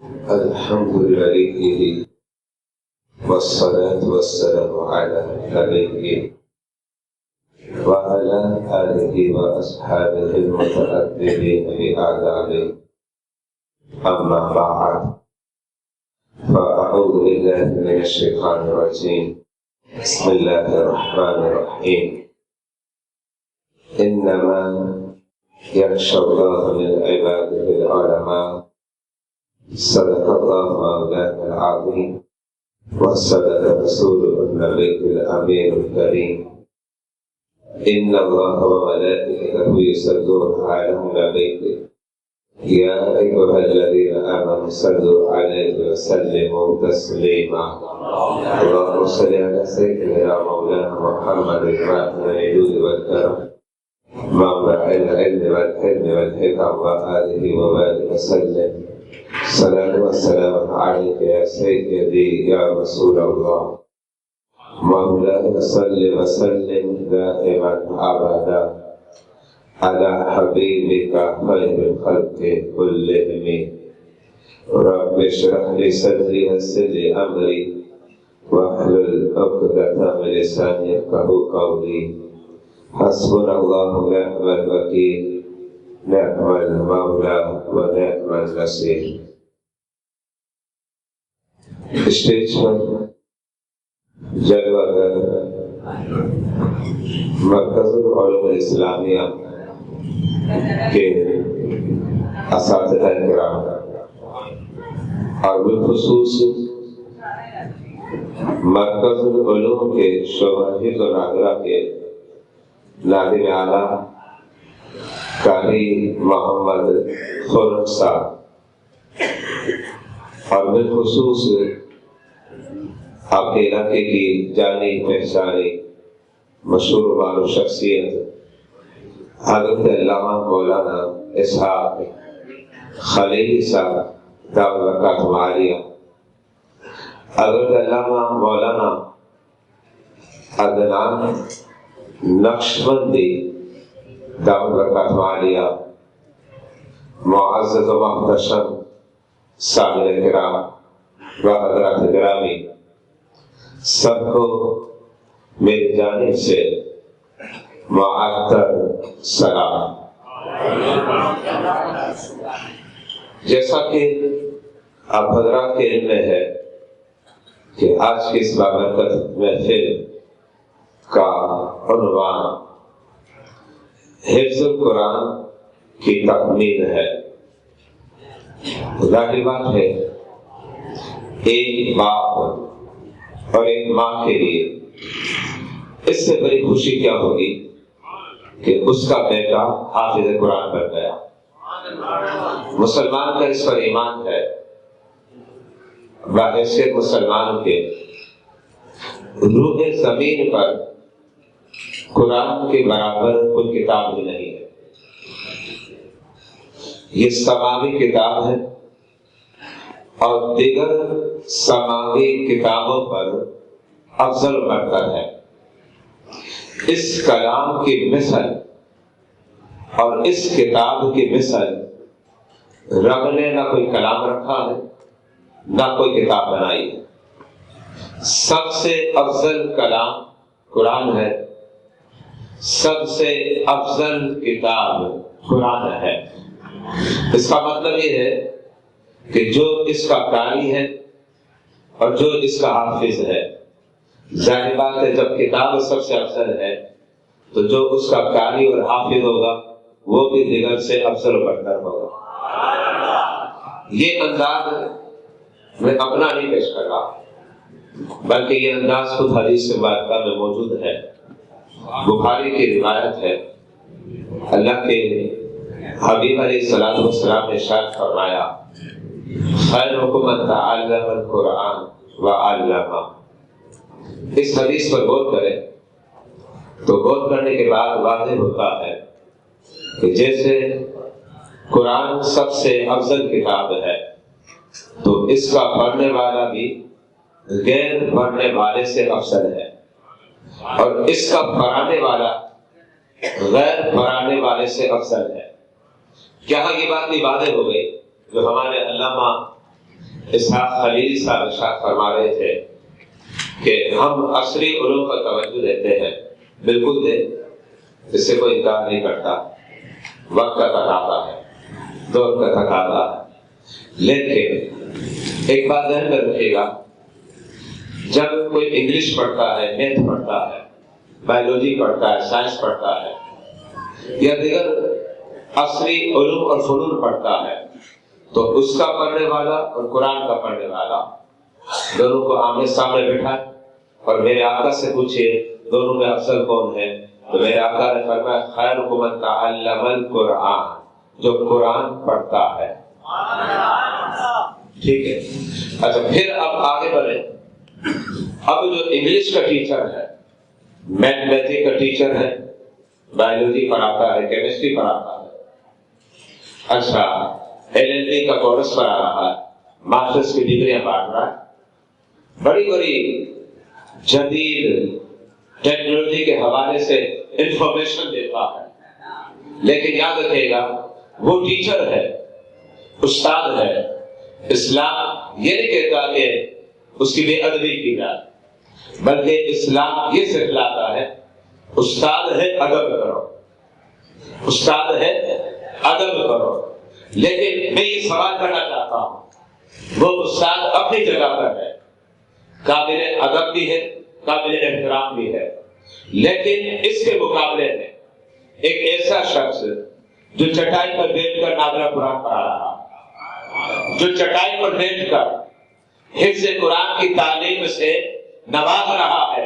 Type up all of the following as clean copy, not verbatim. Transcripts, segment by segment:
الحمد لله والصلاة والسلام على نبيه وعلى آله وأصحابه المتأدبين بآدابه. أما بعد، فأعوذ بالله من الشيطان الرجيم. بسم الله الرحمن الرحيم. إنما يخشى الله من عباده العلماء. صدق الله مولانا العظيم وصدق رسوله النبي الأمين الكريم. إن الله وملائكته يصلون على النبي يا أيها الذين آمنوا صلوا عليه وسلموا تسليما. اللهم صل على سيدنا مولانا محمد الفاتح الجود والكرم مولى العلم والحلم والحكم وآله وبارك وسلم. صلاة والسلام عليك يا سيدي يا رسول الله. مولاي صل وسلم دائما أبدا على حبيبك خير الخلق كلهم. رب اشرح لي صدري ويسر لي أمري واحلل عقدة من لساني يفقهوا قولي. حسبنا الله ونعم الوكيل، نعم المولى ونعم النصير. اسٹیج پر جلوہ گر مرکز العلوم الاسلامیہ کے اساتذہ کرام اور بالخصوص مرکز العلوم کے شعبہ حفظ و ناظرہ کے ناظم اعلیٰ قاری محمد خرم صاحب اور بالخصوص آپ کے علاقے کی جانی پہچانی مشہور معروف شخصیت حضرت علامہ مولانا اسحاق خلیلی صاحب دعوت برکاتہ عالیہ، حضرت علامہ مولانا عدنان نقشبندی دعوت برکاتہ عالیہ، معزز و محتشم سامعین کرام و حضرات گرامی، سب کو میری جانب سے معطر سلام۔ جیسا کہ آپ حضرات کے علم میں ہے کہ آج کی اس بابرکت محفل کا عنوان حفظ القرآن کی تکمیل ہے۔ ظاہر بات ہے ایک باپ اور ایک ماں کے لیے اس سے بڑی خوشی کیا ہوگی کہ اس کا بیٹا حافظ قرآن بن گیا۔ مسلمان کا اس پر ایمان ہے، بحیثیت مسلمان کے روح زمین پر قرآن کے برابر کوئی کتاب بھی نہیں ہے۔ یہ سماوی کتاب ہے اور دیگر سماوی کتابوں پر افضل برتر ہے۔ اس کلام کی مثل اور اس کتاب کی مثل رب نے نہ کوئی کلام رکھا ہے نہ کوئی کتاب بنائی ہے۔ سب سے افضل کلام قرآن ہے، سب سے افضل کتاب قرآن ہے۔ اس کا مطلب یہ ہے کہ جو اس کا قاری ہے اور جو اس کا حافظ ہے، ظاہر بات ہے جب کتاب سب سے افضل ہے تو جو اس کا قاری اور حافظ ہوگا وہ بھی دیگر سے افضل و برتر ہوگا۔ یہ انداز میں اپنا نہیں پیش کر رہا بلکہ یہ انداز خود حدیث مبارکہ میں موجود ہے۔ بخاری کی روایت ہے، اللہ کے حبیب علیہ الصلوۃ والسلام نے ارشاد فرمایا، خیرکم من تعلم القرآن وعلمہ۔ اس حدیث پر غور کریں تو غور کرنے کے بعد واضح ہوتا ہے کہ جیسے قرآن سب سے افضل کتاب ہے تو اس کا پڑھنے والا بھی غیر پڑھنے والے سے افضل ہے، اور اس کا پڑھانے والا غیر پڑھانے والے سے افضل ہے۔ کیا یہ بات نہیں واضح ہو گئی جو ہمارے علامہ اسحاق خلیلی صاحب ارشاد فرما رہے تھے کہ ہم عصری علوم پر توجہ دیتے ہیں، بالکل دیں، اس سے کوئی انکار نہیں کرتا، وقت کا تقاضا ہے، دور کا تقاضا ہے، لیکن ایک بات ذہن میں رکھیے گا، جب کوئی انگلش پڑھتا ہے، میتھ پڑھتا ہے، بایولوجی پڑھتا ہے، سائنس پڑھتا ہے یا دیگر عصری علوم اور فنون پڑھتا ہے، تو اس کا پڑھنے والا اور قرآن کا پڑھنے والا دونوں کو آمنے سامنے بٹھائے اور میرے آقا سے پوچھے دونوں میں افضل کون ہے؟ تو میرے آقا نے فرمایا خیرکم من تعلم القرآن، جو قرآن پڑھتا ہے۔ ٹھیک ہے، اچھا پھر اب آگے بڑھیں۔ اب جو انگلش کا ٹیچر ہے، میتھمیٹکس کا ٹیچر ہے، بایولوجی پڑھاتا ہے، کیمسٹری پڑھاتا ہے، اچھا LLB کا کورس پڑھا رہا ہے، ماسٹرز کی ڈگریاں بانٹ رہا ہے، بڑی بڑی جدید ٹیکنالوجی کے حوالے سے انفارمیشن دیتا ہے، لیکن یاد رکھیے گا وہ ٹیچر ہے، استاد ہے۔ اسلام یہ نہیں کہتا کہ اس کی بے ادبی کی جائے، بلکہ اسلام یہ سکھلاتا ہے استاد ہے ادب کرو، استاد ہے ادب کرو۔ لیکن میں یہ سوال کرنا چاہتا ہوں، وہ استاد اپنی جگہ پر ہے، قابل ادب بھی ہے، قابل احترام بھی ہے، لیکن اس کے مقابلے میں ایک ایسا شخص جو چٹائی پر بیٹھ کر نادرہ قرآن پڑھا رہا، جو چٹائی پر بیٹھ کر حفظ قرآن کی تعلیم سے نواز رہا ہے،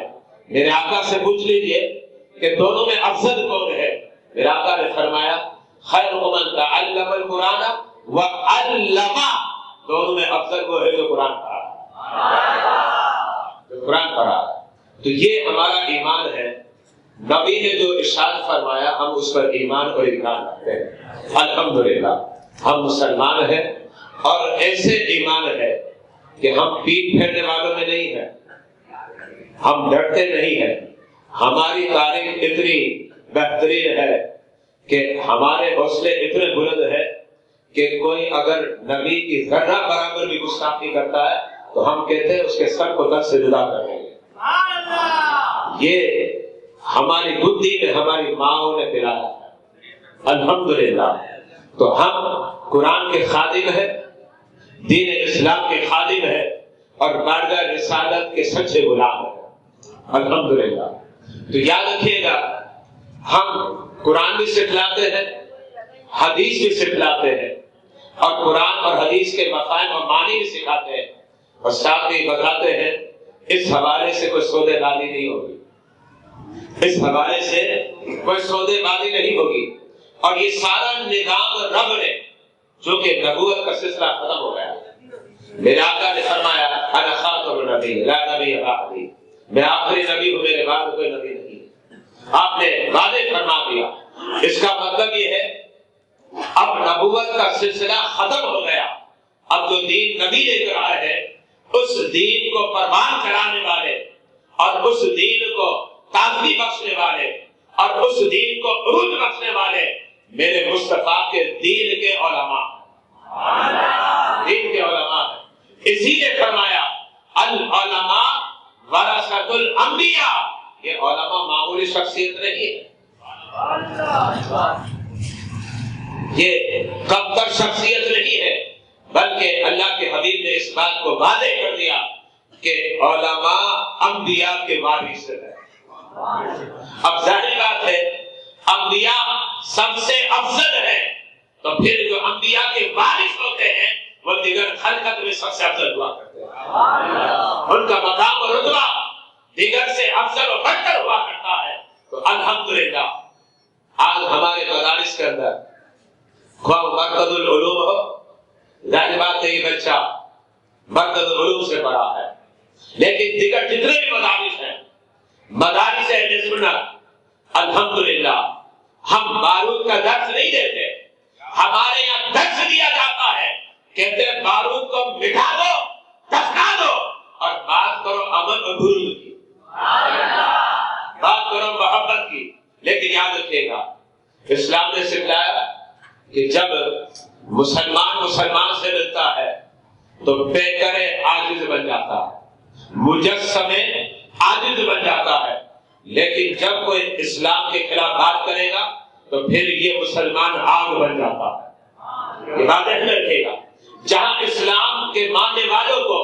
میرے آقا سے پوچھ لیجئے کہ دونوں میں افضل کون ہے؟ میرے آقا نے فرمایا خیرکم من تعلم القرآن وعلم، دونوں میں افضل وہ ہے جو قرآن پڑھا، جو قرآن پڑھا۔ تو یہ ہمارا ایمان ہے، نبی نے جو ارشاد فرمایا ہم اس پر ایمان اور اقرار رکھتے ہیں۔ الحمدللہ ہم مسلمان ہیں، اور ایسے ایمان ہے کہ ہم پیٹ پھیرنے والوں میں نہیں ہیں، ہم ڈرتے نہیں ہیں، ہماری تاریخ اتنی بہترین ہے کہ ہمارے حوصلے اتنے بلند ہیں کہ کوئی اگر نبی کی ذرہ برابر بھی گستاخی کرتا ہے تو ہم کہتے ہیں اس کے سر کو تن سے جدا کر دیں گے۔ یہ ہماری بدھی میں ہماری ماؤں نے پلایا ہے، الحمدللہ۔ تو ہم قرآن کے خادم ہیں، دین اسلام کے خادم ہیں، اور بارگاہ رسالت کے سچے غلام ہیں، الحمدللہ۔ تو یاد رکھیے گا ہم قرآن بھی سکھلاتے ہیں، حدیث بھی سکھلاتے ہیں، اور قرآن اور حدیث کے مفاہیم اور معنی بھی سکھاتے ہیں، اور ساتھ بھی بتاتے ہیں اس حوالے سے کوئی سودے بازی نہیں ہوگی، اس حوالے سے کوئی سودے بازی نہیں ہوگی۔ اور یہ سارا نظام رب نے، جو کہ نبوت کا سلسلہ ختم ہو گیا، میرے آقا نے فرمایا انا خاتم النبی لا نبی بعدی، میں آخری نبی ہوں، میرے بعد کوئی نبی نہیں۔ آپ نے واضح فرما دیا۔ اس کا مطلب یہ ہے اب نبوت کا سلسلہ ختم ہو گیا، اب جو دین نبی لے کر آئے ہیں اس دین کو پروان چڑھانے والے، اور اس دین کو تازگی بخشنے والے، اور اس دین کو عروج بخشنے والے میرے مصطفیٰ کے دین کے علماء، دین کے علماء ہیں۔ اسی نے فرمایا العلماء ورثۃ الانبیاء، یہ علماء معمولی شخصیت نہیں ہے، یہ کمتر شخصیت نہیں ہے، بلکہ اللہ کے حبیب نے اس بات کو واضح کر دیا کہ علماء انبیاء کے وارث ہیں۔ اب ظاہر بات ہے انبیاء سب سے افضل ہے، تو پھر جو انبیاء کے وارث ہوتے ہیں وہ دیگر خلقت میں سب سے افضل ہوا کرتے ہیں، ان کا مقام اور رتبہ دیگر سے افضل و برتر ہوا کرتا ہے۔ تو الحمدللہ آج ہمارے مدارس کے اندر خواہ مرکز العلوم ہو، ظاہر بات ہے یہ بچہ مرکز العلوم سے پڑھا ہے، لیکن دیگر جتنے بھی مدارس ہیں، مدارس اہل سنت، الحمدللہ ہم بارود کا درس نہیں دیتے، ہمارے یہاں درس دیا جاتا ہے، کہتے ہیں بارود کو مٹا دو، دفنا دو، اور بات کرو امن و برود کی، بات کرو محبت کی۔ لیکن یاد رکھیے گا اسلام نے سکھلایا کہ جب مسلمان سے ملتا ہے، تو پیکر عاجز بن جاتا ہے، مجسم عاجز بن جاتا ہے۔ لیکن جب کوئی اسلام کے خلاف بات کرے گا تو پھر یہ مسلمان آگ بن جاتا ہے۔ یہ بات ذہن رکھے گا، جہاں اسلام کے ماننے والوں کو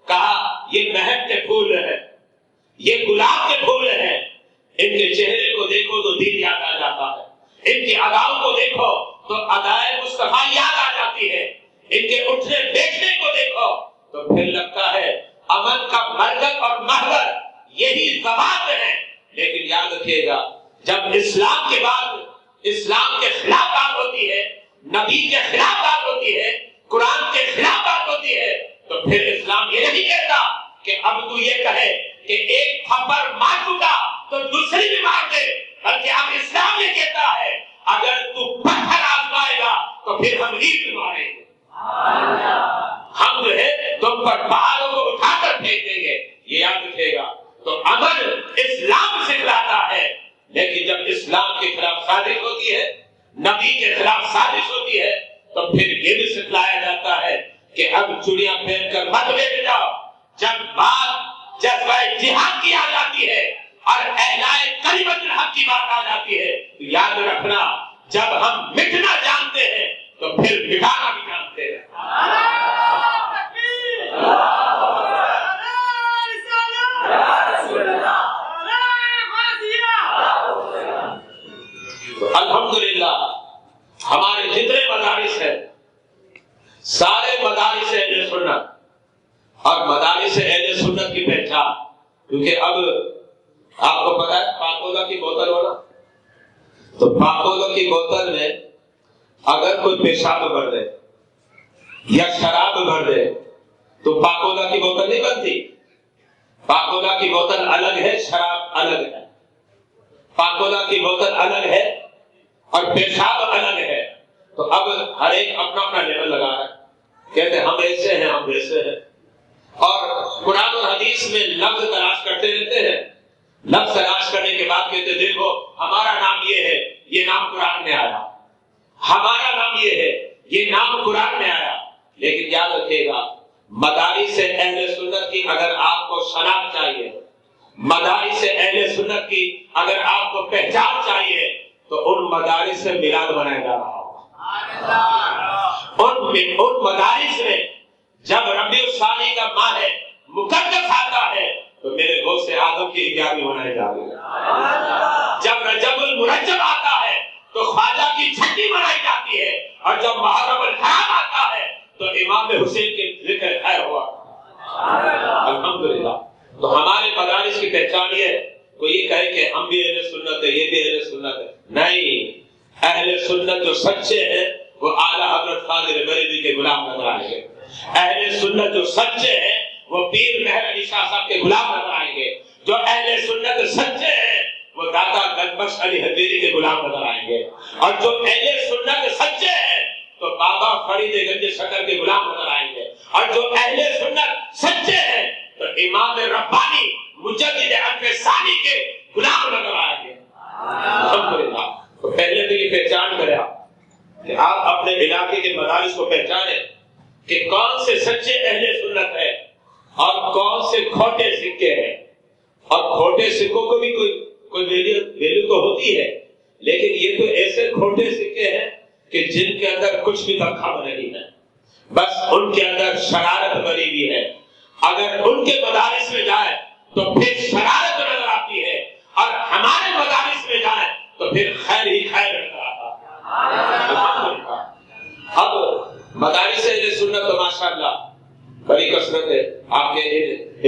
کہا یہ مہک کے پھول ہے، یہ گلاب کے پھول ہیں، ان کے چہرے کو دیکھو تو دین یاد آ جاتا ہے، ان کی اداؤں کو دیکھو تو ادائے مصطفیٰ یاد آ جاتی ہے، ان کے اٹھنے بیٹھنے کو دیکھو تو پھر لگتا ہے امن کا مرکز اور محور یہی ضوابط ہے۔ لیکن یاد رکھیے گا، جب اسلام کے بعد اسلام کے خلاف بات ہوتی ہے، نبی کے خلاف بات ہوتی ہے، قرآن کے خلاف بات ہوتی ہے، تو پھر اسلام یہ نہیں کہتا کہ اب تو یہ کہے کہ ایک تھپڑ مار چکا تو دوسری بھی مار دے، بلکہ اب اسلام یہ کہتا ہے اگر تو پتھر آزمائے گا تو پھر ہم اینٹ ماریں گے، ہم جو ہے تم پر پہاڑوں کو اٹھا کر پھینک دیں گے۔ یہ یاد رکھے گا۔ تو عمل اسلام سکھلاتا ہے، لیکن جب اسلام کے خلاف سازش ہوتی ہے، نبی کے خلاف سازش ہوتی ہے، تو پھر یہ بھی سکھلایا جاتا ہے کہ اب چوڑیاں پہن کر مت بیٹھ جاؤ۔ جب بات جذبہ جہاد کی آ جاتی ہے اور اعلائے کلمۃ الحق کی بات آ جاتی ہے تو یاد رکھنا، جب ہم مٹنا جانتے ہیں تو پھر مٹانا بھی جانتے ہیں۔ الحمدللہ ہمارے جتنے مدارس ہیں سارے مدارس اہل سنت، اور مدارس اہل سنت کی پہچان، کیونکہ اب آپ کو پتا ہے پاکولا کی بوتل ہونا، تو پاکولا کی بوتل میں اگر کوئی پیشاب بھر دے یا شراب بھر دے تو پاکولا کی بوتل نہیں بنتی۔ پاکولا کی بوتل الگ ہے، شراب الگ ہے، پاکولا کی بوتل الگ ہے اور پیشاب الگ ہے۔ تو اب ہر ایک اپنا اپنا لیبل لگا رہا ہے، کہتے ہیں ہم ایسے ہیں، ہم ویسے ہیں، اور قرآن اور حدیث میں لفظ تلاش کرتے رہتے ہیں۔ لفظ تلاش کرنے کے بعد کہتے دیکھو ہمارا نام یہ ہے، یہ نام قرآن میں آیا، ہمارا نام یہ ہے، یہ نام قرآن میں آیا۔ لیکن یاد رکھیے گا، مدارس اہل سنت کی اگر آپ کو شناخت چاہیے، مدارس اہل سنت کی اگر آپ کو پہچان چاہیے، تو ان مدارس سے میلاد منایا جا رہا ہوگا۔ ان مدارس میں جب ربیع الثانی کا ماہ مقدس آتا ہے تو میرے غوث اعظم کی 11ویں منائی جا رہی ہے۔ جب رجب المرجب آتا ہے تو خواجہ کی 6 منائی جاتی ہے، اور جب محرم الحرام آتا ہے تو امام حسین کے ذکر خیر ہوا۔ الحمدللہ۔ تو ہمارے مدارس کی پہچان یہ ہے، کوئی یہ کہے کہ ہم بھی اہل سنت ہے، یہ بھی اہل سنت ہے، نہیں، اہل سنت جو سچے ہیں وہ اعلیٰ حضرت قادر بریلوی کے غلام نظر آئیں گے۔ اہل سنت جو سچے ہیں وہ پیر مہر علی شاہ صاحب کے غلام نظر آئیں گے۔ جو اہل سنت سچے ہیں وہ داتا گنبخش علی حضیری کے غلام نظر آئیں گے، اور جو اہل سنت سچے ہیں تو بابا فرید گنج شکر کے غلام نظر آئیں گے، اور جو اہل سنت سچے ہیں تو امام ربانی مجدد عرف ثانی کے غلام نظر آئیں گے۔ الحمدللہ۔ تو پہلے تو یہ پہچان کریں کہ آپ اپنے علاقے کے مدارس کو پہچانیں کہ کون سے سچے اہل سنت ہیں اور کون سے کھوٹے سکے ہیں۔ اور کھوٹے سکوں کو بھی کوئی ویلیو تو ہوتی ہے، لیکن یہ تو ایسے کھوٹے سکے ہیں کہ جن کے اندر کچھ بھی دخل نہیں ہے، بس ان کے اندر شرارت بھری ہوئی ہے۔ اگر ان کے مدارس میں جائے تو پھر شرارت نظر آتی ہے، اور ہمارے مدارس میں جائے تو پھر خیر ہی خیر نظر آتا ہے۔ اب مدارس اہل سنت تو ماشاءاللہ بڑی کثرت ہے، آپ کے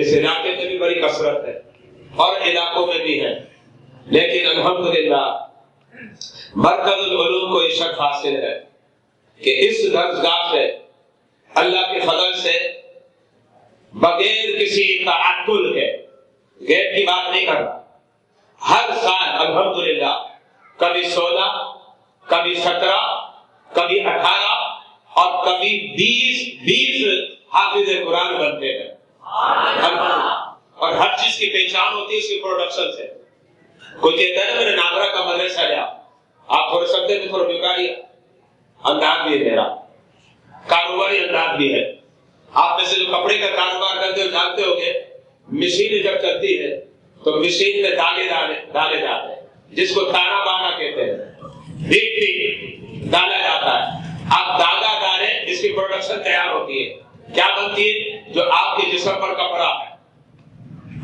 اس علاقے میں بھی بڑی کثرت ہے اور علاقوں میں بھی ہے، لیکن الحمدللہ مرکز العلوم کو یہ شرف حاصل ہے کہ اس درسگاہ سے اللہ کے فضل سے بغیر کسی تعطل کے، غیر کی بات نہیں کر رہا، ہر سال الحمدللہ کبھی 16، کبھی 17، کبھی 18 اور کبھی 20 حافظ قرآن بنتے ہیں۔ اور ہر چیز کی پہچان ہوتی ہے اس کی پروڈکشن سے۔ کوئی کہتا ہے نا میں نے ناگرہ کا مدرسہ لیا، آپ تھوڑے سمجھتے ہیں تھوڑا بیکاری انداز بھی ہے، میرا کاروباری انداز بھی ہے، آپ میں سے جو کپڑے کا کاروبار کرتے ہو جانتے ہو گے مشین جب چلتی ہے تو مشین میں دانے ڈالے جاتے ہیں جس کو تانا بانا کہتے ہیں، بھی ڈالا جاتا ہے۔ اب دانا ڈالے جس کی پروڈکشن تیار ہوتی ہے، کیا بنتی ہے؟ جو آپ کے جسم پر کپڑا ہے،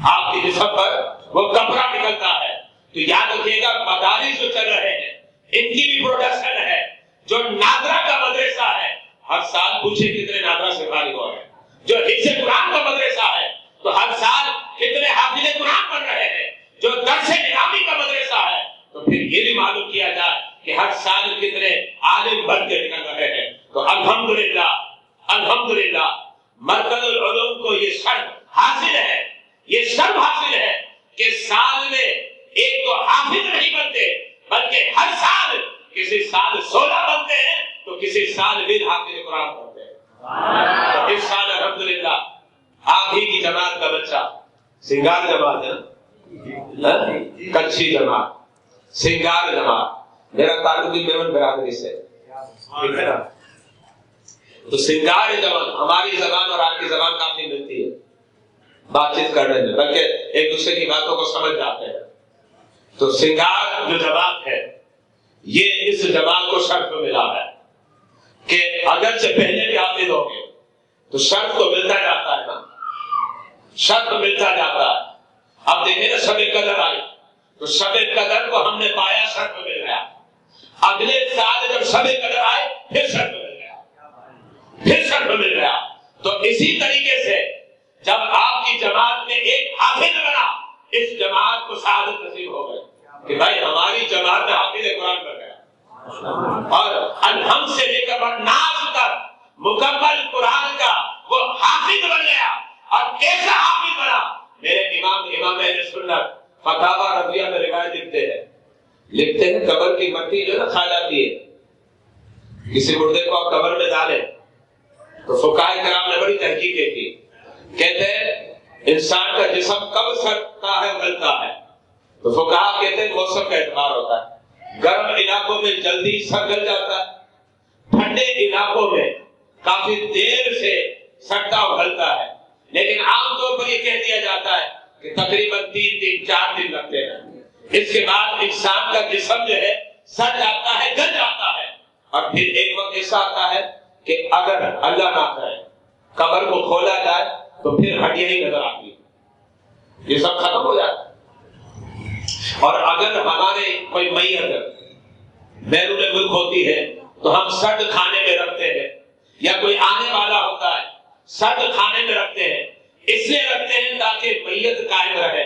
آپ کے جسم پر وہ کپڑا نکلتا ہے۔ تو یاد رکھیے گا مدارس جو چل رہے ہیں ان کی بھی پروڈکشن ہے۔ جو نادرا کا مدرسہ ہے ہر سال پوچھے کتنے نادرا سے فارغ ہو رہے ہیں۔ جو حفظ قرآن کا مدرسہ ہے تو ہر سال کتنے حافظ قرآن بن رہے ہیں۔ جو درس نظامی کا مدرسہ ہے تو پھر یہ بھی معلوم کیا جائے کہ ہر سال کتنے عالم بن کے نکل رہے ہیں۔ تو الحمدللہ الحمدللہ مرکز العلوم کو یہ شرف حاصل ہے، یہ شرف حاصل ہے کہ سال میں ایک تو حافظ نہیں بنتے بلکہ ہر سال کسی سال 16 بنتے ہیں تو کسی سال بھی حافظ قرآن بنتے ہیں۔ تو اس سال الحمدللہ آپ ہی کی جماعت کا بچہ سنگار جماعت ہے، کچھی جماعت، سنگار جماعت، میرا تعلق بھی میمن برادری سے ٹھیک ہے نا۔ تو سنگار جماعت ہماری زبان اور آپ کی زبان کافی ملتی ہے بات چیت کرنے میں، بلکہ ایک دوسرے کی باتوں کو سمجھ جاتے ہیں۔ تو سنگار جو جماعت ہے یہ اس جماعت کو شرف ملا ہے کہ اگرچہ پہلے بھی حافظ ہو گے تو شرف تو ملتا جاتا ہے نا، شرف ملتا جاتا ہے۔ اب دیکھیں نا شب قدر آئی تو شب قدر کو ہم نے پایا، شرف مل گیا۔ اگلے سال جب شب قدر آئے پھر شرف مل گیا، پھر شرف مل گیا۔ تو اسی طریقے سے جب آپ کی جماعت میں ایک حافظ بنا اس جماعت کو سعادت نصیب ہو گئی کہ بھائی ہماری جماعت میں حافظ قرآن بن گیا، اور الحم سے لے کر ناس تک مکمل قرآن کا وہ حافظ بن گیا۔ اور کیسا حافظ بنا؟ میرے امام اہل سنت فتاوی رضویہ میں روایت لکھتے ہیں قبر کی مٹی جو نا کھا جاتی ہے، کسی مردے کو آپ قبر میں ڈالیں تو فقہائے کرام نے بڑی تحقیقیں کی، کہتے ہیں انسان کا جسم کب سڑتا ہے گلتا ہے؟ تو فقہا کہتے ہیں موسم کا اعتبار ہوتا ہے، گرم علاقوں میں جلدی سڑ گل جاتا ہے، ٹھنڈے علاقوں میں کافی دیر سے سڑتا اور گلتا ہے، لیکن عام طور پر یہ کہہ دیا جاتا ہے کہ تقریباً 3-4 دن لگتے ہیں، اس کے بعد انسان کا جسم جو ہے سڑ جاتا ہے، گل جاتا ہے۔ اور پھر ایک وقت ایسا آتا ہے کہ اگر اللہ نہ کرے قبر کو کھولا جائے تو پھر ہڈیاں ہی نظر آتی ہیں، یہ سب ختم ہو جاتا ہے۔ اور اگر ہمارے کوئی میت بیرون ملک ہوتی ہے تو ہم سرد کھانے میں رکھتے ہیں، یا کوئی آنے والا ہوتا ہے سرد کھانے میں رکھتے ہیں، اس لیے رکھتے ہیں تاکہ میت قائم رہے۔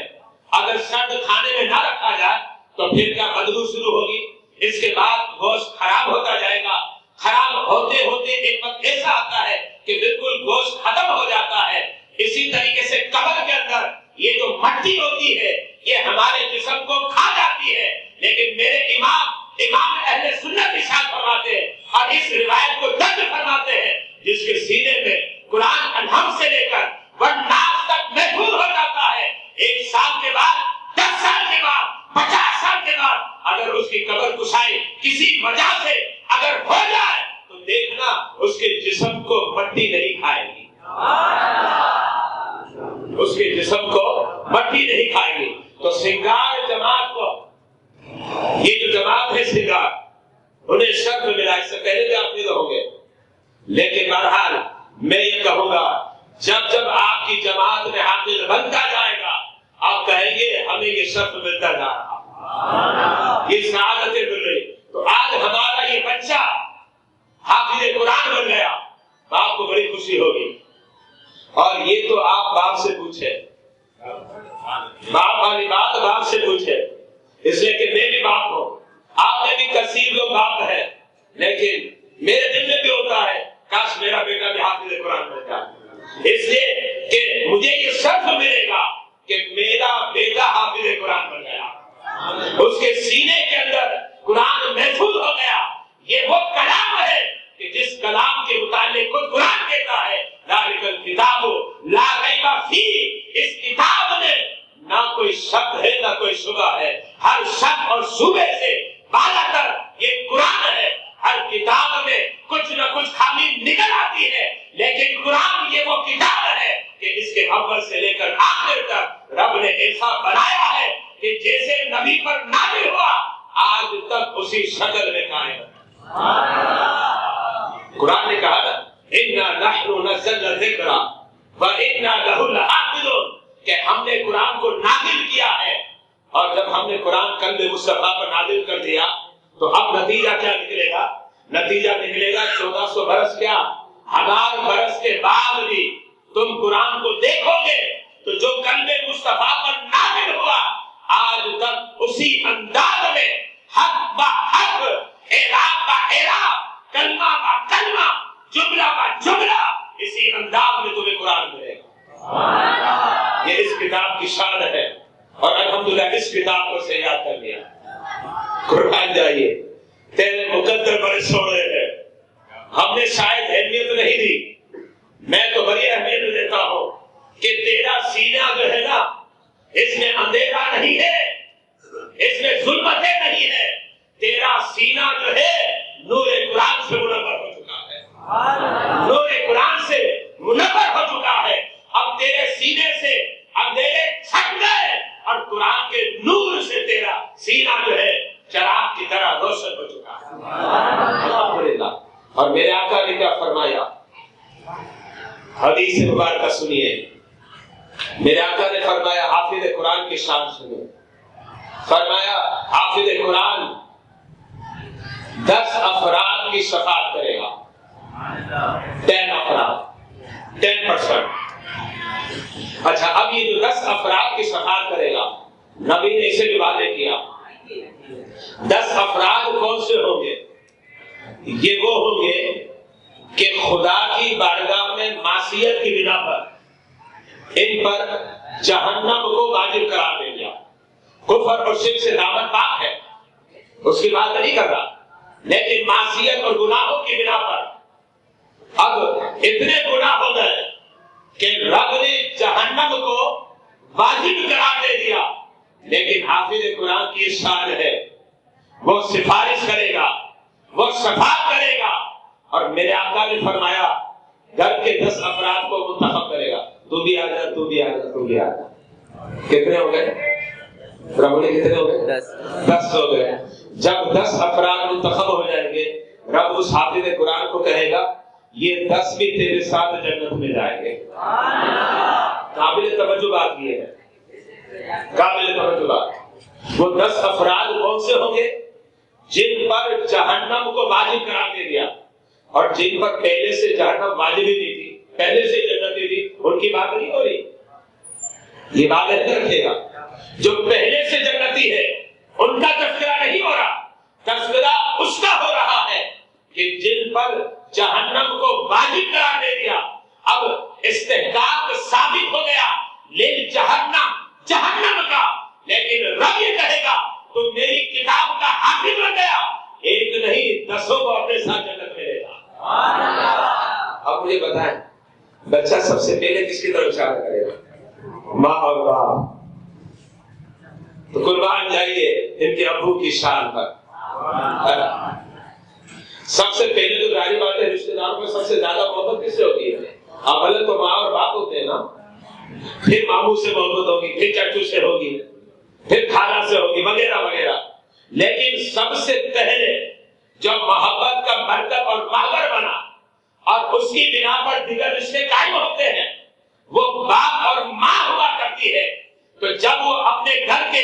اگر سرد کھانے میں نہ رکھا جائے تو پھر کیا بدبو شروع ہوگی، اس کے بعد گوشت خراب ہوتا جائے گا، خراب ہوتے ہوتے ایک وقت ایسا آتا ہے کہ بالکل گوشت ختم ہو جاتا ہے۔ اسی طریقے سے قبر کے اندر یہ جو مٹی ہوتی ہے یہ ہمارے جسم کو کھا جاتی ہے، لیکن میرے امام اہل سنت ارشاد فرماتے ہیں اور اس روایت کو درج فرماتے ہیں جس کے سینے میں قرآن الحم سے لے کر والناس تک محفوظ ہو جاتا ہے، 1 سال کے بعد، 10 سال کے بعد، 50 سال کے بعد اگر اس کی قبر کشائی کسی وجہ سے اگر ہو جائے تو دیکھنا اس کے جسم کو مٹی نہیں کھائے گی، اس کے جسم کو مٹی نہیں کھائے گی۔ تو سنگار جماعت کو، یہ جو جماعت ہے سنگار، انہیں شرف ملا، اس سے پہلے بھی آپ ہوں گے، لیکن بہرحال میں یہ کہوں گا جب آپ کی جماعت میں حافظ بنتا جائے گا آپ کہیں گے ہمیں یہ شرف ملتا جا رہا، یہ سعادتیں مل رہی۔ تو آج ہمارا یہ بچہ حافظ قرآن بن گیا، باپ کو بڑی خوشی ہوگی۔ اور یہ تو آپ باپ سے پوچھے، باپ والی بات باپ سے پوچھے، اس لیے کہ میں بھی باپ ہوں، آپ میں بھی کثیر لوگ باپ ہیں، لیکن میرے دل میں بھی ہوتا ہے کاش میرا بیٹا بھی حافظ قرآن بن جائے، اس لیے کہ مجھے یہ شرف ملے گا کہ میرا بیٹا حافظ قرآن بن گیا، اس کے سینے کے اندر قرآن محفوظ ہو گیا۔ یہ وہ کلام ہے کہ جس کلام کے متعلق خود قرآن کہتا ہے ذالک الکتاب لا ریب فیہ، اس کتاب میں نہ کوئی شک ہے نہ کوئی شبہ ہے، ہر شک اور شبہ سے بالا تر یہ قرآن ہے۔ ہر کتاب میں کچھ نہ کچھ خامی نکل آتی ہے، لیکن قرآن یہ وہ ایسا بنایا ہے کہ جیسے نبی پر نازل ہوا آج تک اسی شکل میں قائم ہے۔ قرآن نے کہا نا اِنَّا نَحْنُ نَزَّلْنَا الذِّكْرَ وَإِنَّا لَهُ لَحَافِظُونَ، کہ ہم نے قرآن کو نازل کیا ہے، اور جب ہم نے قرآن قلب مصطفیٰ پر نازل کر دیا تو اب نتیجہ کیا نکلے گا؟ نتیجہ نکلے گا 1400 برس کیا 1000 برس کے بعد بھی تم قرآن کو دیکھو گے تو جو قلب مصطفیٰ پر نازل ہوا آج تک اسی انداز میں حق با حق، اعراب با اعراب، کلمہ با کلمہ، جملہ با جملہ اسی انداز میں تمہیں قرآن ملے گا۔ یہ اس کتاب کی شان ہے، اور الحمدللہ اس کتاب کو سے یاد کر لیا۔ قربان جائیے، تیرے مقدر بڑے سوڑے ہیں، ہم نے شاید اہمیت نہیں دی، میں تو بڑی اہمیت دیتا ہوں کہ تیرا سینہ جو ہے نا اس میں اندھیرا نہیں ہے، اس میں ظلمتیں نہیں ہے، تیرا سینہ جو ہے نور قرآن سے منور ہو چکا ہے، نور قرآن سے منور ہو چکا ہے۔ اب تیرے سینے سے اندھیرے چھٹ گئے اور قرآن کے نور سے تیرا سینہ جو ہے چراغ کی طرح روشن ہو چکا ہے۔ الحمدللہ۔ اور میرے آقا نے کیا فرمایا؟ حدیث مبارکہ سنیے، میرے آقا نے فرمایا، حافظ قرآن کی شان سنیے، فرمایا حافظ قرآن 10 افراد کی شفاعت کرے گا، 10 افراد، 10%۔ اچھا، اب یہ جو 10 افراد کی شفاعت کرے گا، نبی نے اسے بھی واضح کیا۔ 10 افراد کون سے ہوں گے؟ یہ وہ ہوں گے کہ خدا کی بارگاہ میں معصیت کی بنا پر ان پر جہنم کو واجب قرار دے دیا۔ کفر اور شرک سے دامن پاک ہے، اس کی بات نہیں کر رہا، لیکن معصیت اور گناہوں کی بنا پر اب اتنے گناہ ہو گئے کہ رب نے جہنم کو واجب قرار دے دیا، لیکن حافظ قرآن کی شان ہے، وہ سفارش کرے گا، وہ شفاعت کرے گا، اور میرے آقا نے فرمایا گھر کے 10 افراد کو منتخب کرے گا، تو بھی آ جا، تو بھی آ جا، تو بھی آ جا۔ کتنے ہو گئے؟ رب نے کتنے ہو گئے؟ 10 ہو گئے۔ جب 10 افراد منتخب ہو جائیں گے، رب اس حافظ قرآن کو کہے گا یہ 10 بھی تیرے ساتھ جنت میں جائیں گے۔ قابل توجہ بات یہ ہے، قابل توجہ بات۔ وہ 10 افراد کون سے ہوں گے؟ جن پر جہنم کو واجب قرار دے دیا، اور جن پر پہلے سے جہنم واجب ہی نہیں تھی، پہلے سے جنتی تھی، ان کی بات نہیں ہو رہی، یہ بات رکھے گا۔ جو پہلے سے جنتی ہے ان کا تذکرہ نہیں ہو رہا، تذکرہ اس کا ہو رہا ہے کہ جن پر جہنم کو واجب قرار دے دیا، اب استحقاق ثابت ہو گیا لیکن جہنم کا، لیکن رب یہ کہے گا تو میری کتاب کا حافظ بن گیا، ایک نہیں 10 کو اپنے ساتھ جنت میں لے گا۔ اب مجھے بتائیں بچہ سب سے پہلے کس کی طرف اشارہ کرے گا؟ ماں اور باپ۔ تو قربان جائیے ان کے ابو کی شان پر۔ سب سے پہلے تو ظاہری بات ہے رشتے داروں میں سب سے زیادہ محبت کس سے ہوتی ہے؟ اول تو ماں اور باپ ہوتے ہیں نا، پھر ماموں سے محبت ہوگی، پھر چچو سے ہوگی، پھر خالہ سے ہوگی، وغیرہ وغیرہ۔ لیکن سب سے پہلے جب محبت کا مرکب اور محور بنا اور اس کی بنا پر دیگر رشتے قائم ہوتے ہیں، وہ باپ اور ماں ہوا کرتی ہے۔ تو جب وہ اپنے گھر کے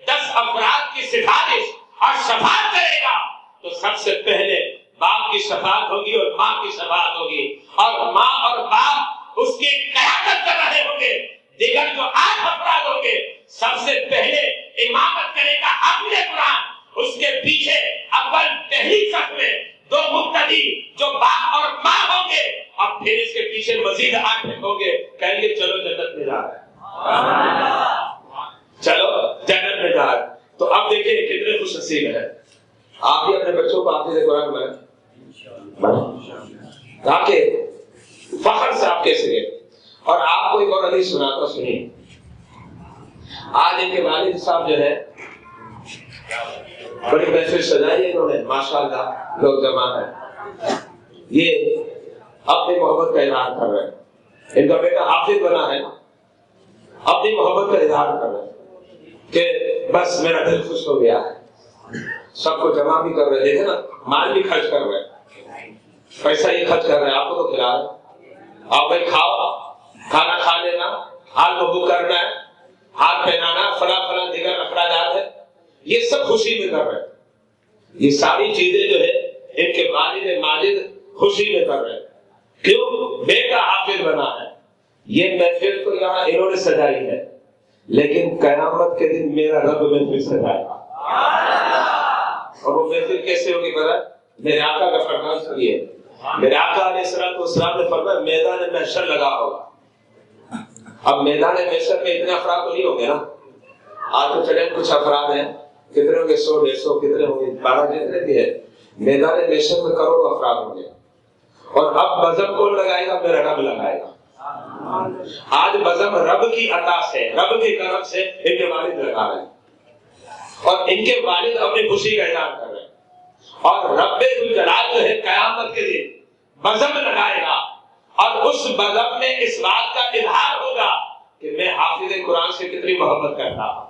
10 افراد کی سفارش اور شفاعت کرے گا تو سب سے پہلے باپ کی شفاعت ہوگی اور ماں کی شفاعت ہوگی، اور ماں اور باپ اس کی قیادت کر رہے ہوں گے۔ دیگر جو 8 افراد ہوں گے سب سے پہلے امامت کرے گا حافظ قرآن، اس کے پیچھے اول پہلی صف میں 2 مقتدی جو باپ اور ماں ہوں گے، اور پھر اس کے پیچھے مزید 8 ہوں گے، کہیں گے چلو جنت میں جا رہے ہیں، چلو جنت میں جا رہے ہیں۔ تو اب دیکھیں کتنے خوش نصیب ہیں آپ بھی اپنے بچوں کو حافظ قرآن بنائیں تاکہ فخر سے آپ کیسے گئے۔ اور آپ کو ایک اور حدیث سناتا، سنیے۔ آج ان کے والد صاحب جو ہے بڑی محفل سجائی انہوں نے، ماشاءاللہ لوگ جمع ہیں، یہ اپنی محبت کا اظہار کر رہے ہیں۔ ان کا بیٹا حافظ بنا ہے نا، اپنی محبت کا اظہار کر رہے ہیں کہ بس میرا دل خوش ہو گیا ہے، سب کو جمع بھی کر رہے دیکھیں نا، مال بھی خرچ کر رہے ہیں، پیسہ ہی خرچ کر رہے ہیں، آپ کو تو کھلا رہے ہیں، آپ بھائی کھاؤ، کھانا کھا لینا، ہاتھ کو بک کرنا ہے، ہاتھ پہنانا، فلاں فلاں دیگر اخراجات ہے، یہ سب خوشی میں کر رہے ہیں۔ یہ ساری چیزیں جو ہے ان کے والد ماجد خوشی میں کر رہے ہیں، کیوں؟ بیٹا حافظ بنا ہے۔ یہ محفل تو یہاں انہوں نے سجائی ہے، لیکن قیامت کے دن میرا رب محفل سجائے گا، اور وہ محفل کیسے ہوگی پتہ ہے؟ میرے آقا کا فرمان سنیے، میرے آقا علیہ السلام نے فرمایا میدان محشر لگا ہوگا۔ اب میدان محشر میں اتنے افراد تو نہیں ہوں گے نا، آج تو چلے کچھ افراد ہیں، کتنے ہوں گے؟ 100 150 کتنے ہوں گے؟ 12 جتنے بھی ہے، میدان محشر میں کروڑوں افراد ہوں گے، اور اب بزم کون لگائے گا؟ میرا رب لگائے گا۔ آج بزم رب کی عطا سے، رب کی کرم سے ان کے والد لگا رہے ہیں، اور ان کے والد اپنی خوشی کا اظہار کر رہے ہیں، اور رب ذوالجلال جو ہے قیامت کے دن بزم لگائے گا، اور اس بزم میں اس بات کا اظہار ہوگا کہ میں حافظ قرآن سے کتنی محبت کرتا ہوں۔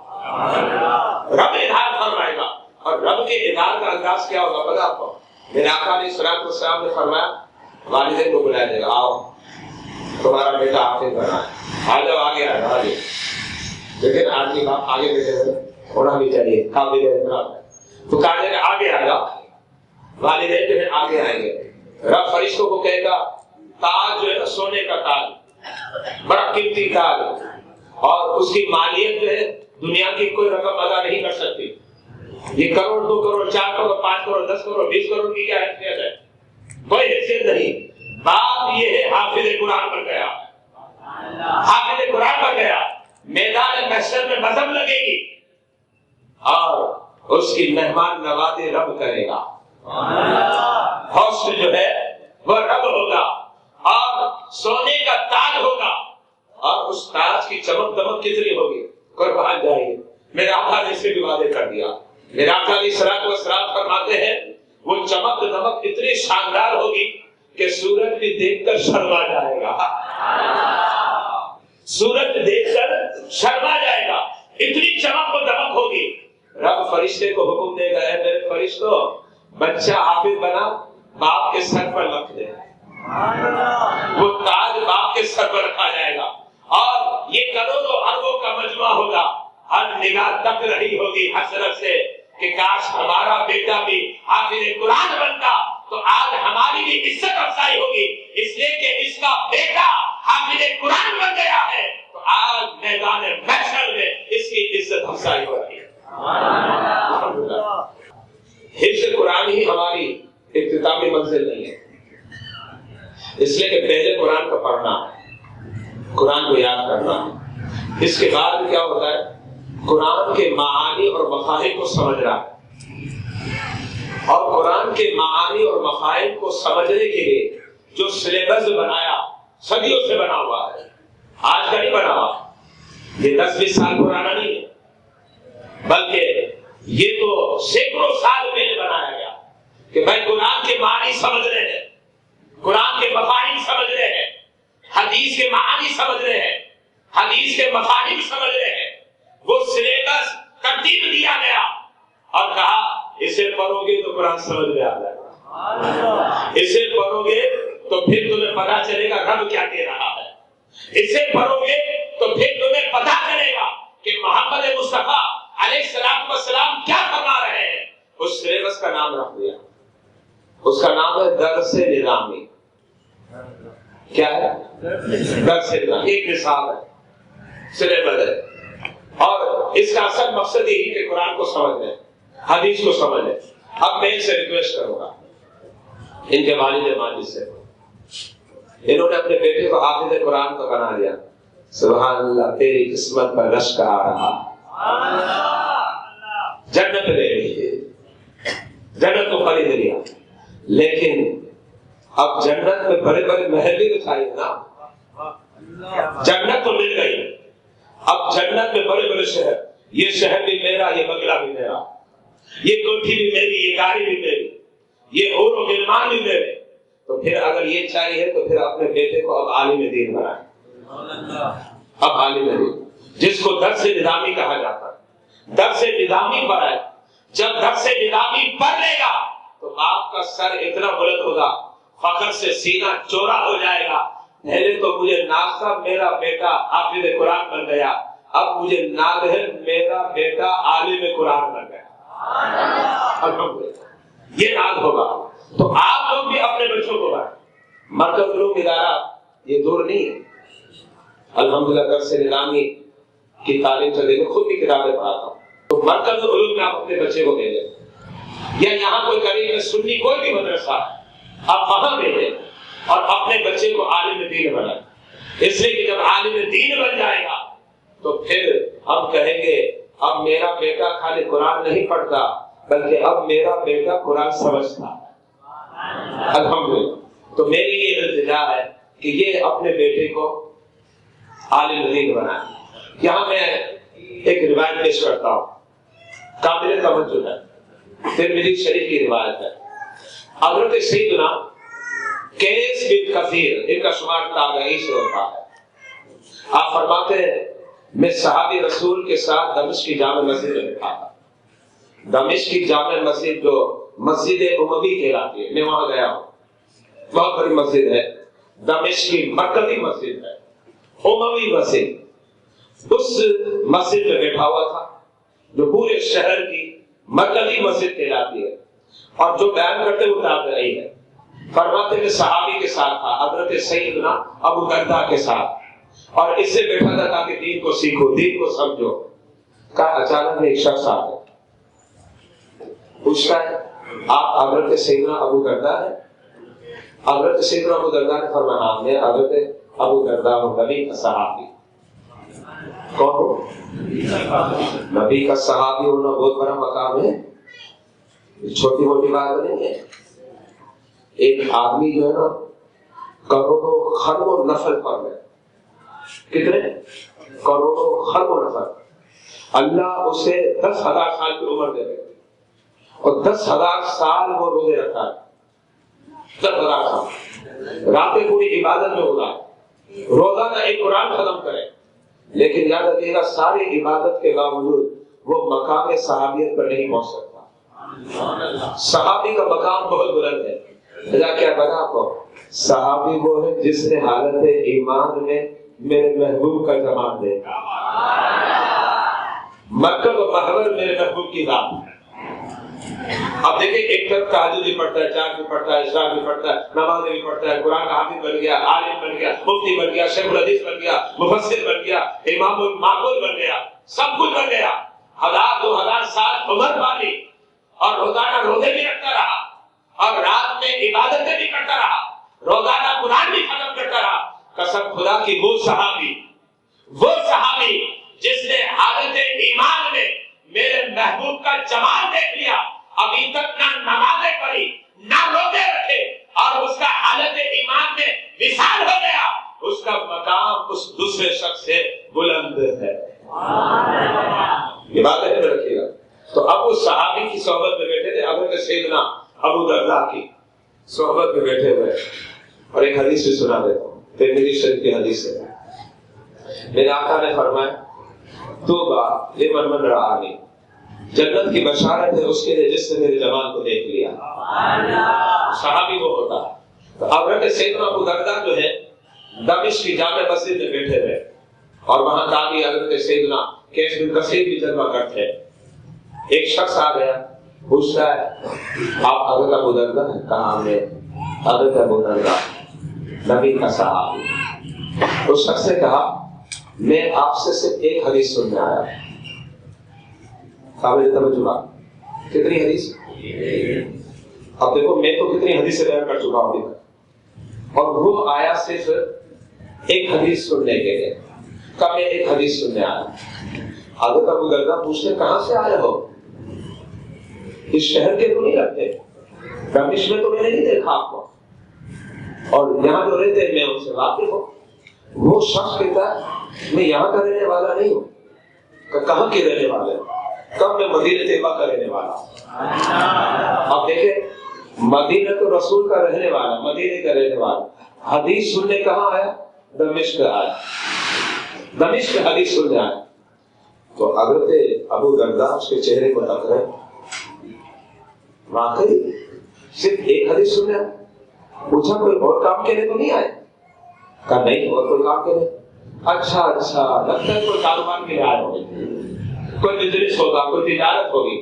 رب اظہار فرمائے گا، اور رب کے اظہار کا انداز کیا ہوگا پتہ آپ کو؟ میرے آقا علیہ السلام نے فرمایا والدین کو بلایا جائے گا، آؤ تمہارا بیٹا حافظ بنا ہے، آ جاؤ آگے آ جاؤ آگے، لیکن آدمی باپ آگے بیٹھے ہوئے ہونا بھی چاہیے، قابل احترام ہے، تو کہا جائے گا آگے آ جاؤ، والدین جو ہے آگے آئیں گے، رب فرشتوں کو کہے گا تاج جو ہے سونے کا تاج، بڑا قیمتی تاج، اور اس کی مالیت جو ہے دنیا کی کوئی رقم ادا نہیں کر سکتی، یہ کروڑ 2 کروڑ 4 کروڑ 5 کروڑ 10 کروڑ 20 کروڑ کی کیا حیثیت ہے؟ کوئی حیثیت نہیں۔ بات یہ ہے حافظ قرآن پر گیا، حافظ قرآن پر گیا، میدان محشر میں بزم لگے گی، اور اس کی مہمان نوازی رب کرے گا، ہوسٹ جو ہے وہ رب ہوگا، اور سونے کا تاج ہوگا، اور اس تاج کی چمک دمک کتنی ہوگی؟ قربان جائیے، میرے آقا نے اسے بھی وعدے کر دیا، میرے آقا علیہ السلام فرماتے ہیں وہ چمک دمک اتنی شاندار ہوگی کہ سورج بھی دیکھ کر شرما جائے گا، سورج دیکھ کر شرما جائے گا، اتنی چمک و دمک ہوگی۔ رب فرشتے کو حکم دے گا، اے میرے فرشتوں، بچہ حافظ بنا باپ کے سر پر رکھ دے، وہ تاج باپ کے سر پر رکھا جائے گا، اور یہ کروڑوں اربوں کا مجمع ہوگا، ہر نگاہ تک رہی ہوگی حسرت سے کہ کاش ہمارا بیٹا بھی حافظ قرآن بنتا تو آج ہماری بھی عزت افزائی ہوگی، اس لیے کہ اس کا بیٹا حافظ قرآن بن گیا ہے تو آج میدان محشر میں اس کی عزت افزائی ہو رہی ہے۔ حفظ قرآن ہی ہماری اختتامی منزل نہیں ہے، اس لیے کہ پہلے قرآن کو پڑھنا ہے، قرآن کو یاد کرنا ہے، اس کے بعد کیا ہوتا ہے؟ قرآن کے معانی اور مفاہیم کو سمجھنا ہے، اور قرآن کے معانی اور مفاہیم کو سمجھنے کے لیے جو سلیبس بنایا صدیوں سے بنا ہوا ہے، آج کا نہیں بنا ہوا، یہ 10-20 سال پرانا نہیں ہے، بلکہ یہ تو سینکڑوں سال پہلے بنایا گیا کہ بھائی قرآن کے معنی سمجھ رہے ہیں، قرآن کے مفاہیم سمجھ رہے ہیں، حدیث کے معنی سمجھ رہے ہیں، حدیث کے مفاہیم سمجھ رہے ہیں، وہ سلیبس ترتیب دیا گیا اور کہا اسے پڑھو گے تو قرآن سمجھ میں آ جائے گا، اسے پڑھو گے تو پھر تمہیں پتا چلے گا رب کیا کہہ رہا ہے، اسے پڑھو گے تو پھر تمہیں پتا چلے گا کہ محمد مصطفیٰ علیہ السلام کیا فرما رہے ہیں۔ اس سلیبس کا نام رکھ دیا، اس کا نام ہے درس نظامی۔ کیا ہے؟ درس نظامی، ایک نصاب ہے، سلیبس ہے، اور اس کا اصل مقصد یہی کہ قرآن کو سمجھ لیں، حدیث کو سمجھ لیں۔ اب میں ان سے ریکویسٹ کروں گا، ان کے والد ماجد سے، انہوں نے اپنے بیٹے کو حافظ قرآن کا بنا لیا، سبحان اللہ، تیری قسمت پر رشک آ رہا، جنت لے لی، جنت کو خرید لیا، لیکن اب جنت میں بڑے بڑے محل بھی تو چاہیے نا، جنت تو مل گئی، اب جنت میں بڑے بڑے شہر، یہ شہر بھی میرا، یہ بنگلہ بھی میرا، یہ کوٹھی بھی میری، یہ گاڑی بھی میری، یہ حور و غلمان بھی میرے، تو پھر اگر یہ چاہیے تو پھر اپنے بیٹے کو اب عالم دین بنائیں، اب عالم دین، جس کو درس نظامی کہا جاتا ہے، درس نظامی پڑھا ہے، جب درس نظامی پڑھ لے گا تو باپ کا سر اتنا بلند ہوگا، فخر سے سینہ چورا ہو جائے گا، پہلے تو مجھے ناز تھا میرا بیٹا حافظ قرآن بن گیا، اب مجھے ناز ہے میرا بیٹا عالم قرآن بن گیا۔ الحمدللہ یہ ناز ہوگا۔ تو آپ لوگ بھی اپنے بچوں کو بڑھائیں۔ مرکز علوم ادارہ یہ دور نہیں ہے، الحمدللہ درس نظامی کی تعلیم سے میں خود بھی کتابیں پڑھاتا ہوں، تو مرکز علوم میں آپ اپنے بچے کو بھیجیں، یا یہاں کوئی قریب میں سنی کوئی بھی مدرسہ آپ وہاں بھیجیں اور اپنے بچے کو عالم دین بنائیں، اس لیے کہ جب عالم دین بن جائے گا تو پھر ہم کہیں گے اب میرا بیٹا خالی قرآن نہیں پڑھتا بلکہ اب میرا بیٹا قرآن سمجھتا۔ الحمدللہ تو میری یہ التجا ہے کہ یہ اپنے بیٹے کو عالم دین بنائیں۔ یہاں میں ایک روایت پیش کرتا ہوں، قابل توجہ ہے، ترمذی شریف کی روایت ہے۔ حضرت سیدنا قیس بن کثیر، ان کا شمار تابعی سے ہوتا ہے، آپ فرماتے ہیں میں صحابی رسول کے ساتھ دمشق کی جامع مسجد میں تھا۔ دمشق کی جامع مسجد جو مسجد اموی کہلاتی ہے، میں وہاں گیا ہوں، بہت بڑی مسجد ہے، دمشق کی مرکزی مسجد ہے، اموی مسجد۔ اس مسجد میں بیٹھا ہوا تھا جو پورے شہر کی مرکزی مسجد کہلاتی ہے، اور جو بیان کرتے وہ تابعی ہے۔ فرماتے میں صحابی کے ساتھ تھا، حضرت سیدنا ابو درداء کے ساتھ، اور اس سے بیٹھا تھا تاکہ دین کو سیکھو، دین کو سمجھو۔ کہا اچانک میں ایک شخص آ گیا، پوچھتا ہے آپ حضرت سیدنا ابو درداء ہیں؟ حضرت سیدنا ابو درداء نے فرمایا ہاں میں حضرت ابو درداء ہوں، نبی کا صحابی۔ کون ہو؟ نبی کا صحابی ہونا بہت بڑا مقام ہے، چھوٹی موٹی بات نہیں ہے۔ ایک آدمی جو ہے نا کروڑوں خربوں نفل پڑھ گئے، کتنے؟ کروڑوں خربوں نفل، اللہ اسے 10,000 سال کی عمر دے گئے، اور 10,000 سال وہ روزے رکھتا ہے، 10,000 سال راتیں پوری عبادت میں ہوگا، روزانہ ایک قرآن ختم کرے، لیکن یاد رکھیے گا ساری عبادت کے باوجود وہ مقام صحابیت پر نہیں پہنچ سکتا۔ صحابی کا مقام بہت بلند ہے، کیا پتا آپ کو؟ صحابی وہ ہے جس نے حالت ایمان میں میرے محبوب کا جمال دیکھا۔ مرکب و محور میرے محبوب کی ذات ہے۔ اب دیکھیں ایک طرف تہجد بھی پڑھتا ہے، چار بھی پڑھتا ہے، اشراق بھی پڑھتا ہے، نماز بھی پڑھتا ہے، قرآن کا حافظ بن گیا، عالم بن گیا، مفتی بن گیا، شیخ الحدیث بن گیا، مفسر بن گیا، امام المعقول بن گیا، سب کچھ بن گیا، 1000-2000 سال عمر والی، اور روزانہ روزے بھی رکھتا رہا، اور رات میں عبادتیں بھی کرتا رہا، روزانہ قرآن بھی ختم کرتا رہا۔ قسم خدا کی وہ صحابی جس نے حالت ایمان میں میرے محبوب کا جمال دیکھ لیا، ابھی تک نہ نمازیں پڑھی نہ روزے رکھے، اور اس کا حالت ایمان میں وصال ہو گیا، اس کا مقام اس دوسرے شخص سے بلند ہے۔ یہ بات ہے رکھیے گا۔ تو اب اس صحابی کی صحبت میں بیٹھے تھے، حضرت سیدنا ابو درداء کی صحبت میں بیٹھے ہوئے، اور ایک حدیث بھی سنا دیتا ہوں، ترمذی شریف کی حدیث ہے۔ میرے آقا نے فرمایا توبہ لمن من رآنی، جنت کی بشارت ہے اس کے لیے جس نے میرے جمال کو دیکھ لیا۔ صحابی وہ ہوتا ہے۔ تو حضرت سیدنا ابو درداء جو ہے دمشق کی جامع مسجد میں بیٹھے ہوئے، اور وہاں تابعی حضرت سیدنا قیس بن کثیر بھی جلوہ گر تھے۔ ایک شخص آ گیا، پوچھتا ہے آپ حضرت ابو درداء ہیں؟ کہا میں حضرت ابو درداء نبی کا صحابی۔ اس شخص نے کہا میں آپ سے صرف ایک حدیث سننے آیا۔ قابل توجہ بات، کتنی حدیث؟ اب دیکھو میں تو کتنی حدیث بیان کر چکا ہوں ابھی تک، اور وہ آیا صرف ایک حدیث سننے کے لیے۔ کب میں ایک حدیث سننے آیا، حضرت ابو درداء پوچھتے کہاں سے آئے ہو؟ اس شہر کے تو نہیں رہتے، دمشق میں تو میں نے نہیں دیکھا آپ کو، اور یہاں جو رہتے ہیں میں ان سے واقف ہوں۔ وہ شخص کہتا ہے میں یہاں کا رہنے والا نہیں ہوں۔ کہاں کے رہنے والے؟ کب میں مدینہ طیبہ کا رہنے والا۔ اب دیکھیں مدینہ تو رسول کا رہنے والا، مدینہ کا رہنے والا، حدیث سننے کہاں آیا؟ دمشق آیا، دمشق حدیث سننے آیا۔ تو حضرت ابو درداء اس کے چہرے کو تک رہے، واقعی صرف ایک حدیث سننے آئے؟ پوچھا کوئی اور کام کے لیے تو نہیں آئے؟ کہا نہیں، اور کوئی کام کے لیے؟ اچھا لگتا ہے کوئی کاروبار کے لیے آئے ہوں گے، کوئی بزنس ہوگا، کوئی تجارت ہوگی۔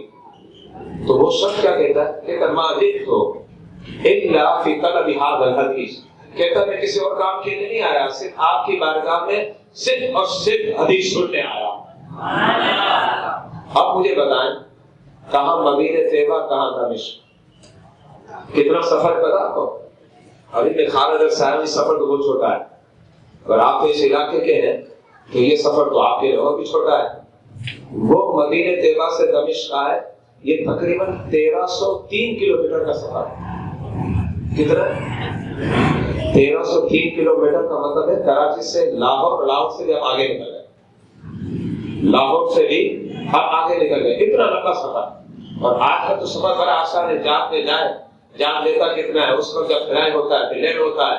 تو وہ شخص کیا کہتا ہے؟ کہتا ما جئت الا فی طلب ھذا الحدیث، کہتا میں کسی اور کام کے لیے نہیں آیا، صرف آپ کی بارگاہ میں صرف اور صرف حدیث سننے آیا۔ اب مجھے بتائیں کہاں مدینہ طیبہ، کہاں دمشق، کتنا سفر پتا آپ کو؟ ابھی میں خالد السلام، اس سفر تو بہت چھوٹا ہے، اگر آپ اس علاقے کے ہیں تو یہ سفر تو آپ کے لیے اور بھی چھوٹا ہے۔ وہ مدینہ طیبہ سے دمشق آئے، یہ تقریباً 1303 کلومیٹر کا سفر ہے۔ کتنا؟ 1303 کلومیٹر کا مطلب ہے کراچی سے لاہور سے بھی ہم آگے نکل گئے، لاہور سے بھی ہم آگے نکل گئے، اتنا لمبا سفر۔ اور آج کا تو سفر بڑا آسان ہے، جان میں جائے، جان لیتا کتنا ہے، اس کو جب فلائی ہوتا ہے، ڈیلیڈ ہوتا ہے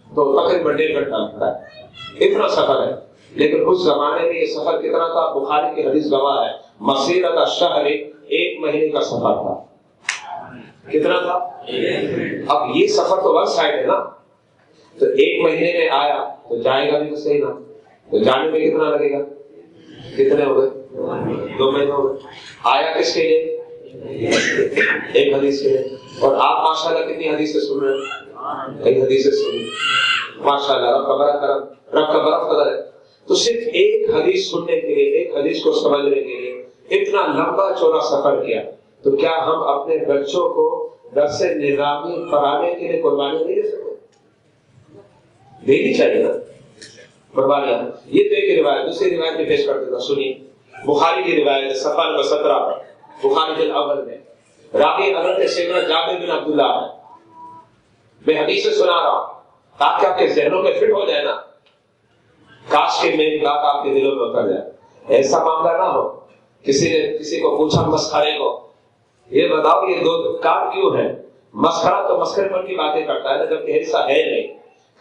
تو تقریباً 1.5 گھنٹہ لگتا ہے، اتنا سفر ہے۔ لیکن اس زمانے میں یہ سفر کتنا تھا؟ بخاری کی حدیث گواہ ہے، مسیرۃ الشہر، 1 مہینے کا سفر تھا۔ کتنا تھا؟ اب یہ سفر تو ون سائڈ ہے نا، تو 1 مہینے میں آیا تو جائے گا بھی تو صحیح نا، تو جانے میں کتنا لگے گا؟ کتنے ہو گئے؟ 2 مہینے ہو گئے۔ آیا کس کے لیے؟ ایک حدیث کے لیے۔ اور آپ ماشاءاللہ کتنی حدیثیں سن رہے ہیں؟ ایک حدیثیں سن، ماشاءاللہ، رب کا بڑا کرم، رب کا بڑا فضل ہے۔ تو صرف ایک حدیث سننے کے لیے، ایک حدیث کو سمجھنے کے لیے اتنا لمبا چوڑا سفر کیا، تو کیا ہم اپنے بچوں کو درس نظامی پڑھانے کے لیے قربانی نہیں دے سکتے؟ دینی چاہیے نا قربانیاں۔ یہ تو ایک روایت، دوسری روایت میں پیش کر دیتا، سنیے۔ بخاری کی روایت ہے، صفحہ نمبر 17 پر، بخاری جلد اول میں، راوی حضرت سیدنا جابر بن عبداللہ ہے۔ میں حدیث سنا رہا ہوں تاکہ آپ کے ذہنوں میں فٹ ہو جائے نا، کاش کہ میری بات آپ کے دلوں میں اتر جائے۔ ایسا معاملہ نہ ہو کسی نے کسی کو پوچھا مسخرے کو، یہ بتاؤ یہ 2 کان کیوں ہے؟ مسخرہ تو مسخرے پر کی باتیں کرتا ہے نا، جب کہ ایسا ہے نہیں۔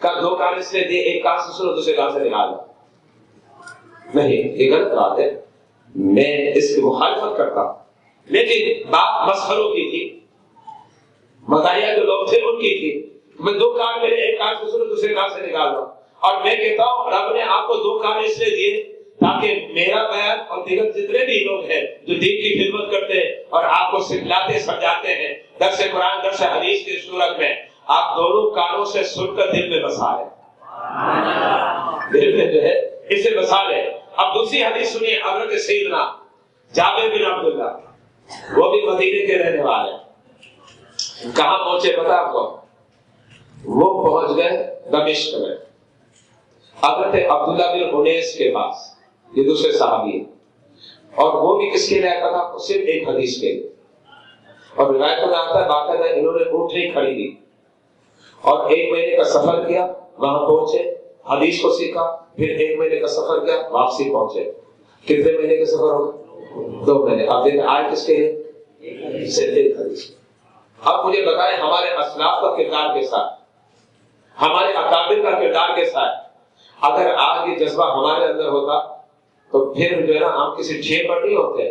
کا 2 کان اس لیے دیے، ایک کان سے سنو، دوسرے کان سے نکالو، نہیں، یہ غلط بات ہے، میں اس کی مخالفت کرتا ہوں۔ لیکن بات مسخروں کی تھی، مداحیہ جو لوگ تھے ان کی تھی، میں 2 کان میرے، ایک کان سے سنو، دوسرے کان سے نکال دو۔ اور میں کہتا ہوں رب نے آپ کو 2 کان اس لیے دیے تاکہ میرا بیان اور دیگر جتنے بھی لوگ ہیں جو دین کی خدمت کرتے ہیں اور آپ کو سکھلاتے سمجھاتے ہیں درس قرآن، درس حدیث کی صورت میں، آپ دونوں کانوں سے سن کر دل میں بسا لیں، دل میں جو ہے اسے بسا لیں۔ اب دوسری حدیث سنیے، حضرت سیدنا جابر بن عبداللہ، وہ بھی مدینے کے رہنے والے ہیں۔ کہاں پہنچے پتا آپ کو؟ وہ پہنچ گئے دمشق میں، حضرت عبداللہ بن انیس کے پاس، یہ دوسرے صحابی ہیں، اور وہ بھی کس کے لیے آیا تھا؟ صرف ایک حدیث کے لیے۔ اور روایت میں آتا ہے باقاعدہ انہوں نے اونٹنی خریدی اور 1 مہینے کا سفر کیا، وہاں پہنچے، حدیث کو سیکھا، پھر 1 مہینے کا سفر کیا، واپسی پہنچے۔ کتنے مہینے کے سفر ہو گئے؟ 2 مہینے۔ اب دیکھیں آج کس کے لیے؟ صرف ایک حدیث۔ اب مجھے بتائیں ہمارے اسلاف کا کردار کے ساتھ، ہمارے اکابر کا کردار کے ساتھ اگر آج یہ جذبہ ہمارے اندر ہوتا تو پھر جو ہے نا ہم کسی ٹھیے پر نہیں ہوتے،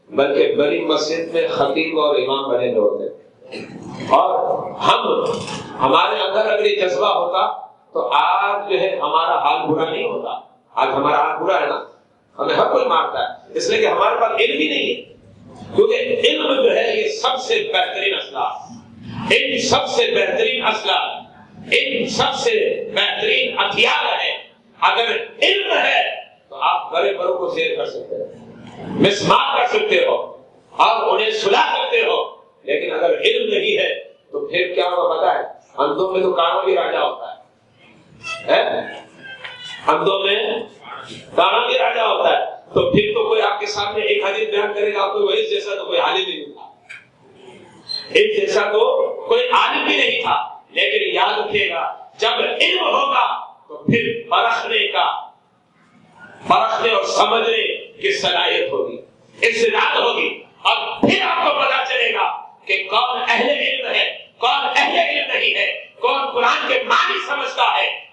بلکہ بڑی مسجد میں خطیب اور امام بنے ہوئے ہوتے۔ اور ہمارے اندر اگر یہ جذبہ ہوتا تو آج جو ہے ہمارا حال برا نہیں ہوتا۔ آج ہمارا حال برا ہے نا، ہمیں ہر کوئی مارتا ہے، اس لیے کہ ہمارے پاس علم ہی نہیں ہے، کیونکہ علم جو ہے یہ سب سے بہترین اسلحہ، علم سب سے بہترین اسلحہ، علم سب سے بہترین ہتھیار ہے۔ اگر علم ہے تو آپ بڑے بڑوں کو زیر کر سکتے ہو، مسمار کر سکتے ہو اور انہیں سلا سکتے ہو، لیکن اگر علم نہیں ہے تو پھر کیا ہوگا پتا ہے؟ اندھوں میں تو کانوں بھی راجا ہوتا ہے، اندھوں میں کانوں بھی راجا ہوتا ہے۔ تو پھر تو کوئی آپ کے سامنے ایک حدیث بیان کرے گا تو اس جیسا تو کوئی عالم ہی نہیں تھا، اس جیسا تو کوئی عالم بھی نہیں تھا۔ لیکن یاد رکھیے گا جب علم ہوگا تو پھر پرکھنے اور سمجھنے کی صلاحیت ہوگی، استعداد ہوگی، اور پھر آپ کو پتا چلے گا کہ کون اہل علم ہے، کون اہل علم نہیں ہے، کون قرآن کے معنی سمجھتا ہے،